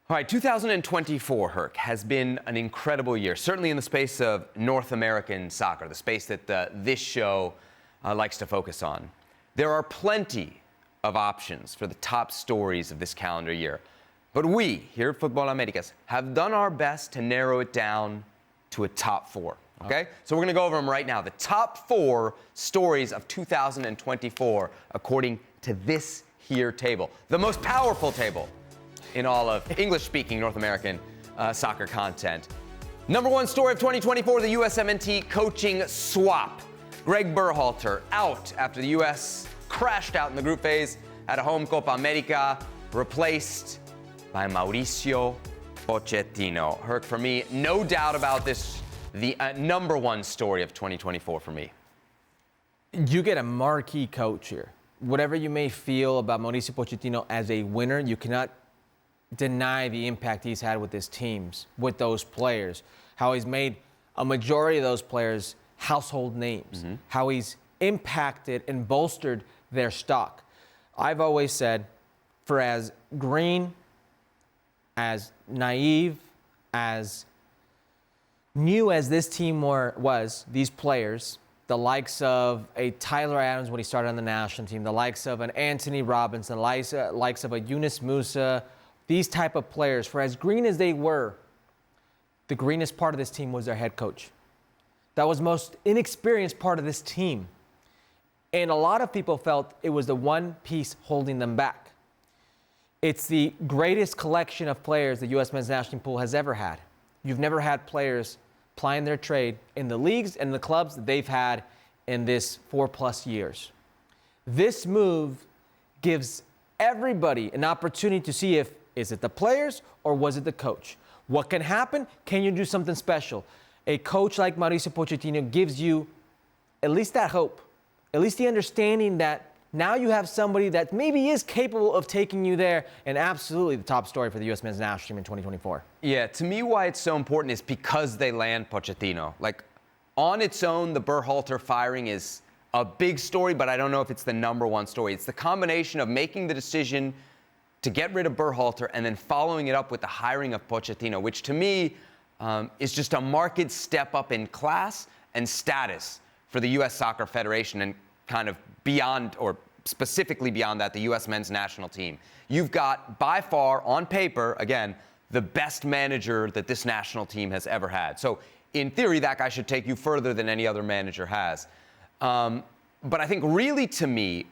All right, 2024, Herc, has been an incredible year, certainly in the space of North American soccer, the space that this show likes to focus on. There are plenty of options for the top stories of this calendar year, but we, here at Football Americas, have done our best to narrow it down to a top four, okay? So we're going to go over them right now. The top four stories of 2024, according to this here table, the most powerful table in all of English-speaking North American soccer content. Number one story of 2024, the USMNT coaching swap. Gregg Berhalter out after the U.S. crashed out in the group phase at a home Copa America, replaced by Mauricio Pochettino. Herc, for me, no doubt about this, the number one story of 2024 for me. You get a marquee coach here. Whatever you may feel about Mauricio Pochettino as a winner, you cannot deny the impact he's had with his teams, with those players, how he's made a majority of those players household names, how he's impacted and bolstered their stock. I've always said, for as green, as naive, as new as this team was, these players, the likes of a Tyler Adams when he started on the national team, the likes of an Anthony Robinson, the likes of a Yunus Musa, these type of players, for as green as they were, the greenest part of this team was their head coach. That was the most inexperienced part of this team. And a lot of people felt it was the one piece holding them back. It's the greatest collection of players the U.S. men's national team pool has ever had. You've never had players plying their trade in the leagues and the clubs that they've had in this 4+ years. This move gives everybody an opportunity to see if is it the players or was it the coach? What can happen? Can you do something special? A coach like Mauricio Pochettino gives you at least that hope, at least the understanding that now you have somebody that maybe is capable of taking you there, and absolutely the top story for the U.S. men's national team in 2024. Yeah, to me, why it's so important is because they land Pochettino. Like, on its own, the Berhalter firing is a big story, but I don't know if it's the number one story. It's the combination of making the decision to get rid of Berhalter and then following it up with the hiring of Pochettino, which to me is just a marked step up in class and status for the U.S. Soccer Federation and kind of beyond, or specifically beyond that, the U.S. men's national team. You've got, by far, on paper, again, the best manager that this national team has ever had. So, in theory, that guy should take you further than any other manager has. But I think really, to me,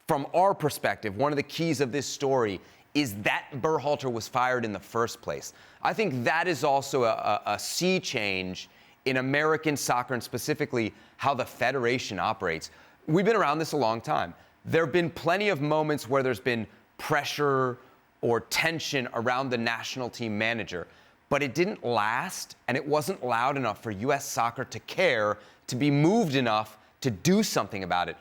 from our perspective, one of the keys of this story is that Berhalter was fired in the first place. I think that is also a sea change in American soccer and specifically how the federation operates. We've been around this a long time. There have been plenty of moments where there's been pressure or tension around the national team manager, but it didn't last and it wasn't loud enough for U.S. soccer to care, to be moved enough to do something about it.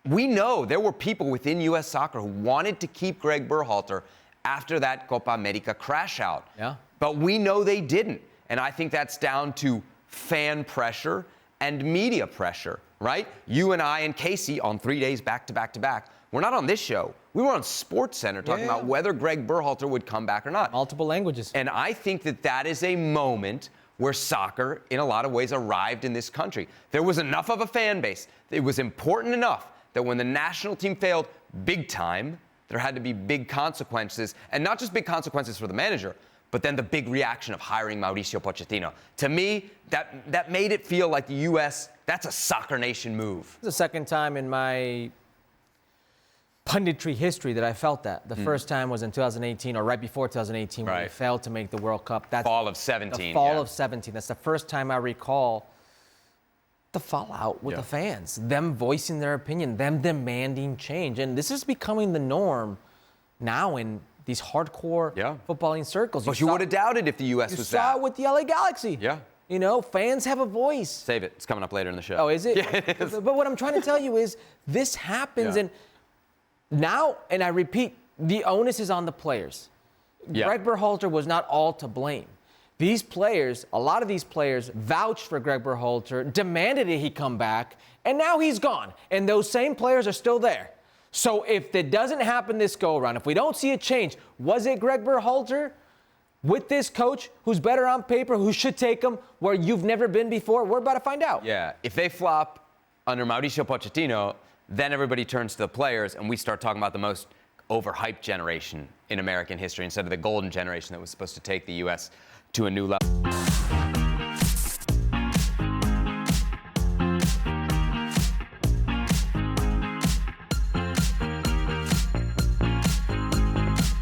We know there were people within U.S. soccer who wanted to keep Gregg Berhalter after that Copa America crash out. Yeah. But we know they didn't. And I think that's down to fan pressure and media pressure, right? You and I and Casey on 3 days back to back to back. We're not on this show. We were on SportsCenter talking about whether Gregg Berhalter would come back or not. Multiple languages. And I think that that is a moment where soccer, in a lot of ways, arrived in this country. There was enough of a fan base. It was important enough that when the national team failed big time, there had to be big consequences, and not just big consequences for the manager, but then the big reaction of hiring Mauricio Pochettino. To me, that made it feel like the U.S., that's a soccer nation move. It's the second time in my punditry history that I felt that. The first time was in 2018, or right before 2018, when we failed to make the World Cup. That's fall of 17. The fall of 17. That's the first time I recall the fallout with the fans, them voicing their opinion, them demanding change. And this is becoming the norm now in these hardcore footballing circles. But you would have doubted if the U.S. was that. You saw it with the LA Galaxy. Yeah. You know, fans have a voice. Save it. It's coming up later in the show. Oh, is it? Yeah, it is. But what I'm trying to tell you is this happens, and now, and I repeat, the onus is on the players. Gregg Berhalter was not all to blame. These players, a lot of these players vouched for Gregg Berhalter, demanded that he come back, and now he's gone. And those same players are still there. So if that doesn't happen this go around, if we don't see a change, was it Gregg Berhalter with this coach who's better on paper, who should take them where you've never been before? We're about to find out. Yeah, if they flop under Mauricio Pochettino, then everybody turns to the players and we start talking about the most overhyped generation in American history instead of the golden generation that was supposed to take the U.S. to a new level.